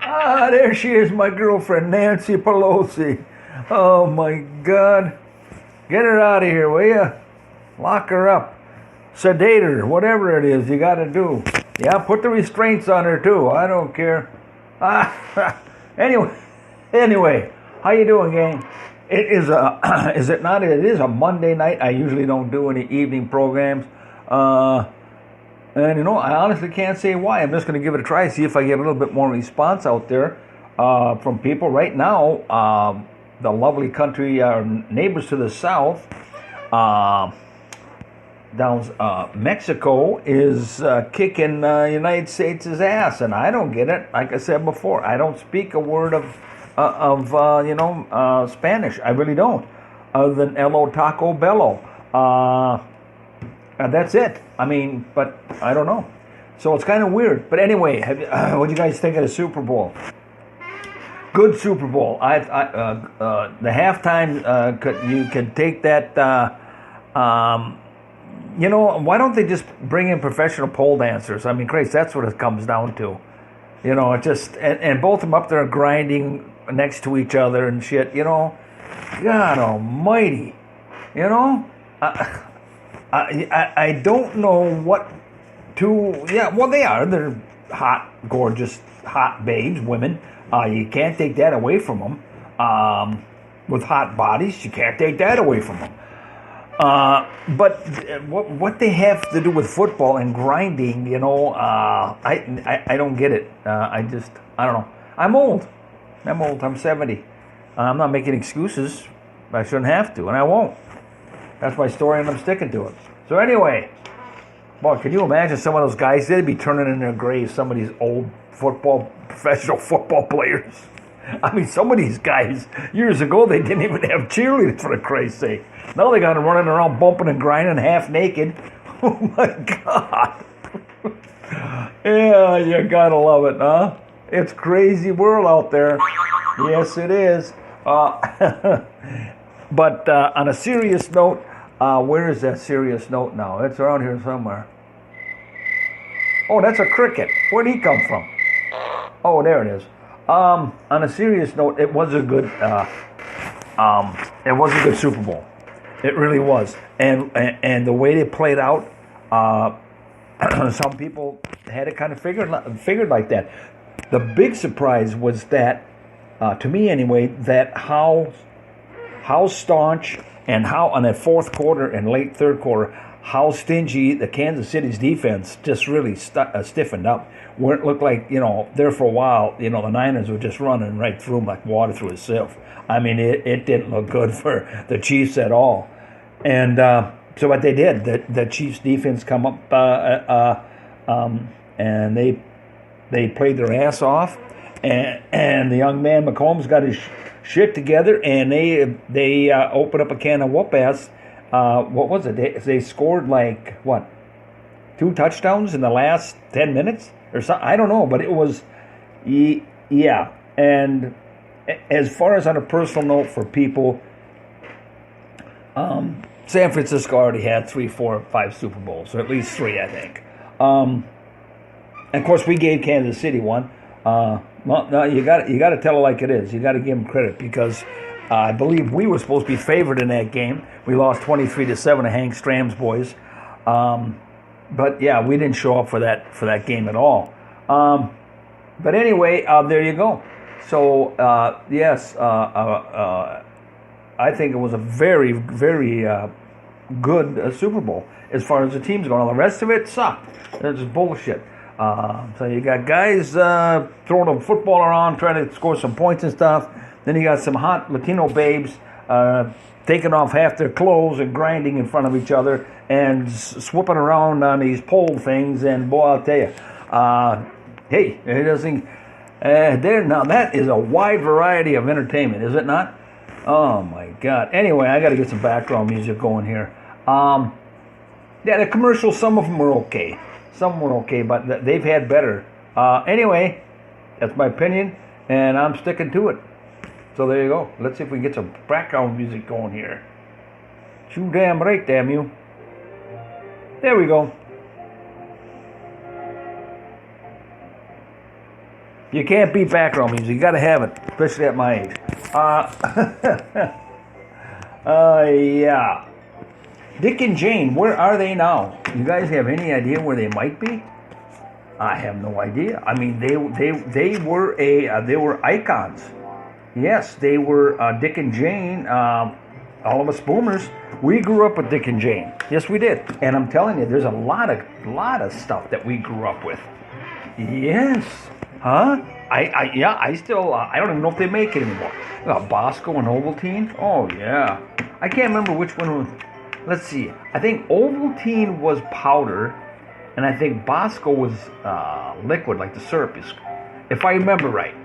Ah, there she is, my girlfriend, Nancy Pelosi. Oh, my God. Get her out of here, will you? Lock her up. Sedate her, whatever it is you got to do. Yeah, put the restraints on her, too. I don't care. Anyway, how you doing, gang? It is is it not? It is a Monday night. I usually don't do any evening programs. And, I honestly can't say why. I'm just going to give it a try, see if I get a little bit more response out there from people. Right now, the lovely country, our neighbors to the south, down Mexico, is kicking United States' ass. And I don't get it. Like I said before, I don't speak a word of Spanish. I really don't. Other than Elo Taco Bello. That's it. I mean, but I don't know. So it's kind of weird. But anyway, what do you guys think of the Super Bowl? Good Super Bowl. The halftime, you could take that. Why don't they just bring in professional pole dancers? I mean, Grace, that's what it comes down to. It just and both of them up there grinding next to each other and shit. God Almighty. I don't know what to. Yeah, well, they are. They're hot, gorgeous, hot babes, women. You can't take that away from them. With hot bodies, you can't take that away from them. But what they have to do with football and grinding, I don't get it. I don't know. I'm old. I'm 70. I'm not making excuses. I shouldn't have to, and I won't. That's my story, and I'm sticking to it. So anyway, well, can you imagine some of those guys? They'd be turning in their graves, some of these old professional football players. I mean, some of these guys, years ago, they didn't even have cheerleaders, for Christ's sake. Now they got them running around bumping and grinding half naked. Oh, my God. Yeah, you gotta love it, huh? It's a crazy world out there. Yes, it is. But on a serious note, where is that serious note now? It's around here somewhere. Oh, that's a cricket. Where'd he come from? Oh, there it is. On a serious note, it was a good Super Bowl. It really was. And the way they played out, some people had it kind of figured like that. The big surprise was that, to me anyway, that how staunch and how on that fourth quarter and late third quarter, how stingy the Kansas City's defense just really stiffened up. Where it looked like, there for a while, the Niners were just running right through them like water through a sieve. I mean, it didn't look good for the Chiefs at all. And so what they did, the Chiefs defense come up and they played their ass off. And the young man McCombs got his shit together, and they opened up a can of whoop ass. What was it? They scored 2 touchdowns in the last 10 minutes or something. I don't know, but it was, yeah. And as far as on a personal note for people, San Francisco already had 3, 4, 5 Super Bowls, or at least 3, I think. And of course, we gave Kansas City one. Well, no, you got to tell it like it is. You got to give them credit because I believe we were supposed to be favored in that game. We lost 23-7 to Hank Stram's boys. But yeah, we didn't show up for that game at all. But anyway, there you go. So yes, I think it was a very, very good Super Bowl as far as the teams go. Now, the rest of it sucked. It's just bullshit. So you got guys throwing a football around, trying to score some points and stuff. Then you got some hot Latino babes taking off half their clothes and grinding in front of each other and swooping around on these pole things. And boy, I'll tell you, hey, it doesn't. Now that is a wide variety of entertainment, is it not? Oh my God. Anyway, I got to get some background music going here. Yeah, the commercials, some of them were okay. Some were okay, but they've had better. Anyway, that's my opinion, and I'm sticking to it. So there you go. Let's see if we can get some background music going here. Too damn right, damn you. There we go. You can't beat background music. You got to have it, especially at my age. Yeah. Dick and Jane, where are they now? You guys have any idea where they might be? I have no idea. I mean, they were icons. Yes, they were Dick and Jane. All of us boomers, we grew up with Dick and Jane. Yes, we did. And I'm telling you, there's a lot of stuff that we grew up with. Yes. Huh? I still, I don't even know if they make it anymore. Bosco and Ovaltine? Oh, yeah. I can't remember which one was, let's see. I think Ovaltine was powder, and I think Bosco was liquid, like the syrup is, if I remember right.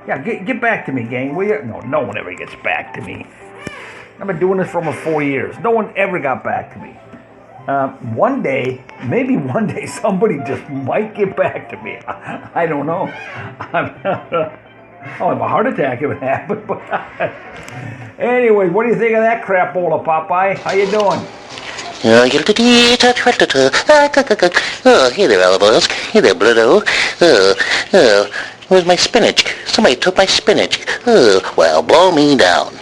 Yeah, get back to me, gang, will you? No one ever gets back to me. I've been doing this for almost 4 years. No one ever got back to me. Maybe one day, somebody just might get back to me. I don't know. I'll have a heart attack if it happens. But anyway, what do you think of that crapola, Popeye? How you doing? Oh, hey there, Alabos. Hey there, Bluto. Where's my spinach? Somebody took my spinach. Oh, well, blow me down.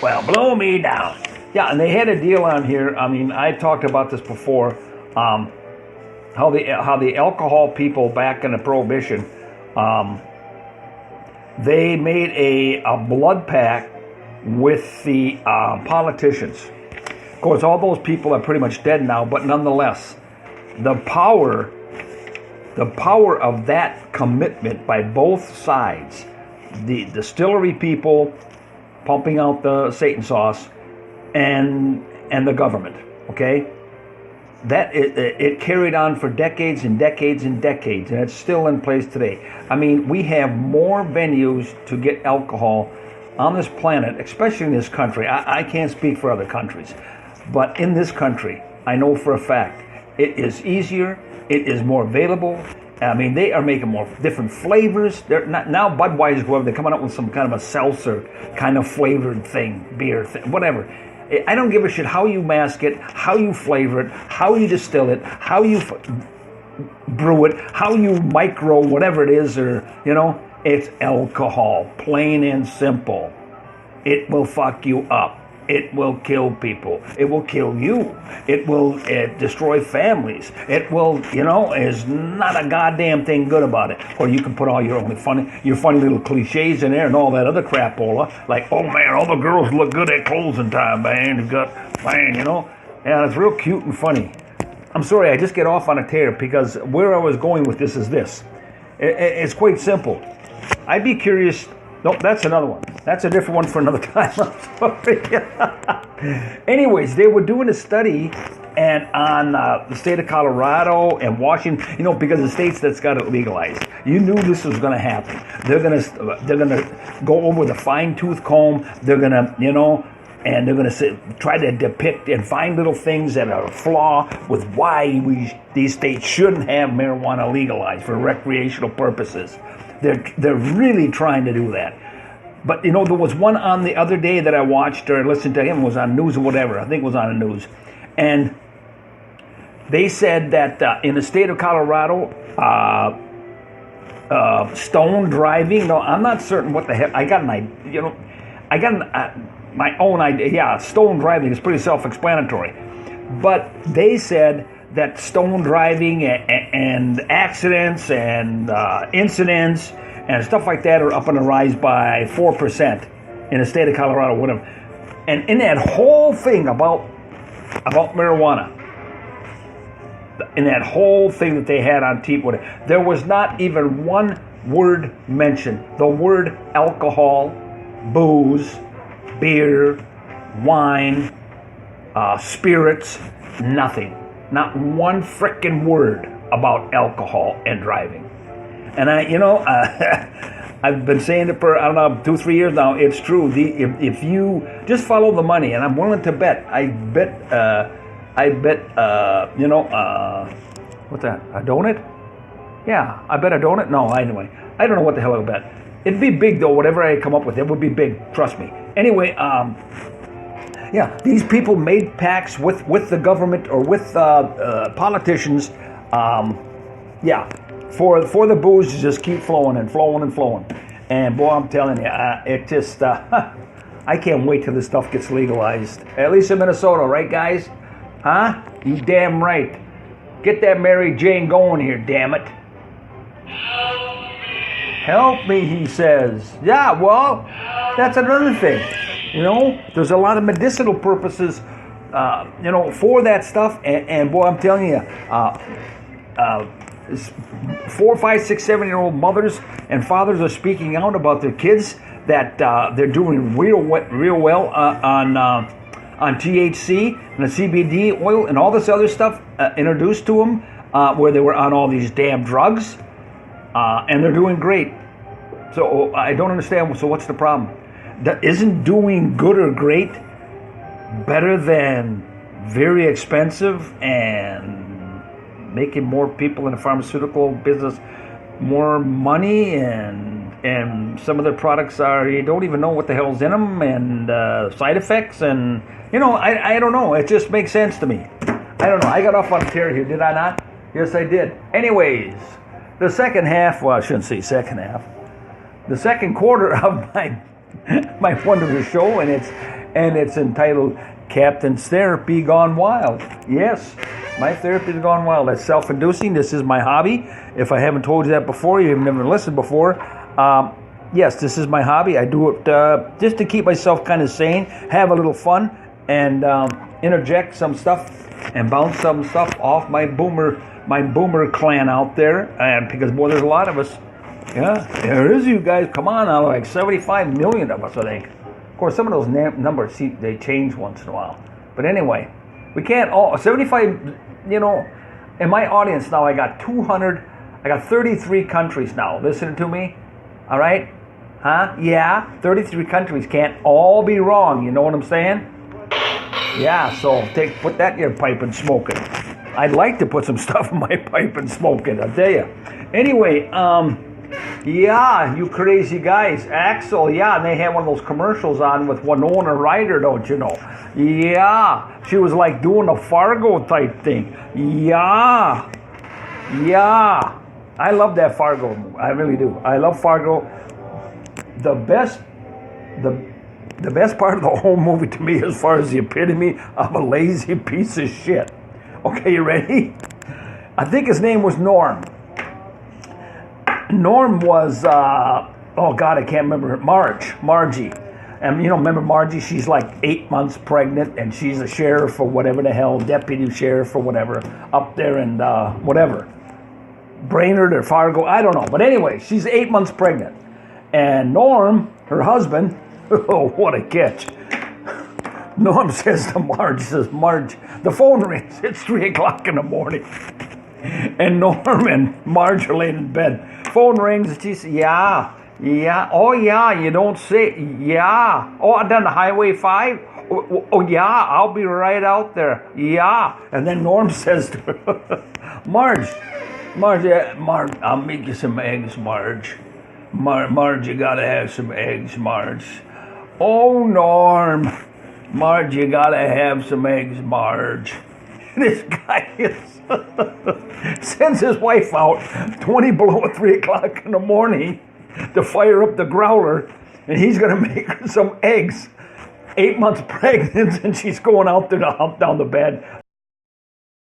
Well, blow me down. Yeah, and they had a deal on here. I mean, I talked about this before. How the alcohol people back in the Prohibition, they made a blood pact with the politicians. Of course, all those people are pretty much dead now, but nonetheless, the power of that commitment by both sides, the distillery people pumping out the Satan sauce, and the government, okay? That it carried on for decades and decades and decades, and it's still in place today. I mean, we have more venues to get alcohol on this planet, especially in this country. I can't speak for other countries, but in this country, I know for a fact, it is easier, it is more available. I mean, they are making more different flavors. They're not, now Budweiser, whoever, they're coming up with some kind of a seltzer kind of flavored thing, beer thing, whatever. I don't give a shit how you mask it, how you flavor it, how you distill it, how you brew it, how you micro whatever it is, or, it's alcohol, plain and simple. It will fuck you up. It will kill people. It will kill you. It will destroy families. It will, there's not a goddamn thing good about it. Or you can put all your funny little cliches in there and all that other crapola. Like, oh man, all the girls look good at closing time, man. Yeah, it's real cute and funny. I'm sorry, I just get off on a tear because where I was going with this is this. It's quite simple. I'd be curious. Nope, that's another one. That's a different one for another time. I'm sorry. Anyways, they were doing a study and on the state of Colorado and Washington, because the states that's got it legalized. You knew this was going to happen. They're gonna go over the fine-tooth comb. They're gonna, and they're gonna try to depict and find little things that are a flaw with why these states shouldn't have marijuana legalized for recreational purposes. They're really trying to do that. But, there was one on the other day that I watched or listened to him, was on news or whatever. I think it was on the news. And they said that in the state of Colorado, stone driving, I'm not certain what the heck. I got an idea, my own idea. Yeah, stone driving is pretty self-explanatory. But they said that stone driving and accidents and incidents and stuff like that are up on the rise by 4% in the state of Colorado, whatever. And in that whole thing about marijuana, in that whole thing that they had on TV, there was not even one word mentioned. The word alcohol, booze, beer, wine, spirits, nothing. Not one frickin' word about alcohol and driving. And I've been saying it for, 2-3 years now. It's true. If you just follow the money, and I'm willing to bet, what's that? A donut? Yeah, I bet a donut. No, anyway, I don't know what the hell I'll bet. It'd be big though. Whatever I come up with, it would be big. Trust me. Anyway, yeah, these people made pacts with the government or with politicians. Yeah. For the booze to just keep flowing and flowing and flowing. And boy, I'm telling you, it just, I can't wait till this stuff gets legalized. At least in Minnesota, right guys? Huh? You damn right. Get that Mary Jane going here, damn it. Help me, he says. Yeah, well, that's another thing. There's a lot of medicinal purposes, for that stuff. And boy, I'm telling you, 4, 5, 6, 7-year-old mothers and fathers are speaking out about their kids that they're doing real well on THC and the CBD oil and all this other stuff introduced to them where they were on all these damn drugs, and they're doing great. So I don't understand. So what's the problem? Isn't doing good or great better than very expensive and making more people in the pharmaceutical business more money, and some of their products you don't even know what the hell's in them, and side effects, and I don't know. It just makes sense to me. I don't know. I got off on a tear here, did I not? Yes, I did. Anyways, the second half. Well, I shouldn't say second half. The second quarter of my wonderful show, and it's entitled Captain's Therapy Gone Wild. Yes. My therapy has gone wild. That's self-inducing. This is my hobby. If I haven't told you that before, you've never listened before. Yes, this is my hobby. I do it just to keep myself kind of sane, have a little fun, and interject some stuff and bounce some stuff off my boomer clan out there. And because boy, there's a lot of us. Yeah, there is you guys. Come on now, like 75 million of us, I think. Of course, some of those numbers they change once in a while. But anyway. We can't all 75, in my audience now I got 33 countries now listening to me. All right? Huh? Yeah, 33 countries can't all be wrong, you know what I'm saying? Yeah, so put that in your pipe and smoke it. I'd like to put some stuff in my pipe and smoke it, I'll tell you. Anyway, yeah, you crazy guys. Axel, yeah, and they had one of those commercials on with Winona Ryder, don't you know? Yeah, she was like doing a Fargo type thing. Yeah. I love that Fargo movie. I really do. I love Fargo. The best part of the whole movie to me, as far as the epitome of a lazy piece of shit. Okay, you ready? I think his name was Norm. Norm was, oh God, I can't remember, Margie. And remember Margie? She's like 8 months pregnant, and she's a sheriff or whatever the hell, deputy sheriff or whatever, up there in whatever, Brainerd or Fargo, I don't know. But anyway, she's 8 months pregnant. And Norm, her husband, oh, what a catch. Norm says to Marge, Marge, the phone rings, it's 3 o'clock in the morning. And Norm and Marge are laying in bed. Phone rings, and she says, yeah, oh yeah, you don't say, yeah. Oh, I'm down the Highway 5? Oh yeah, I'll be right out there, yeah. And then Norm says to her, Marge, I'll make you some eggs, Marge. Marge, you gotta have some eggs, Marge. Oh, Norm, Marge, you gotta have some eggs, Marge. This guy sends his wife out 20 below 3 o'clock in the morning to fire up the growler, and he's going to make her some eggs. 8 months pregnant, and she's going out there to hump down the bed.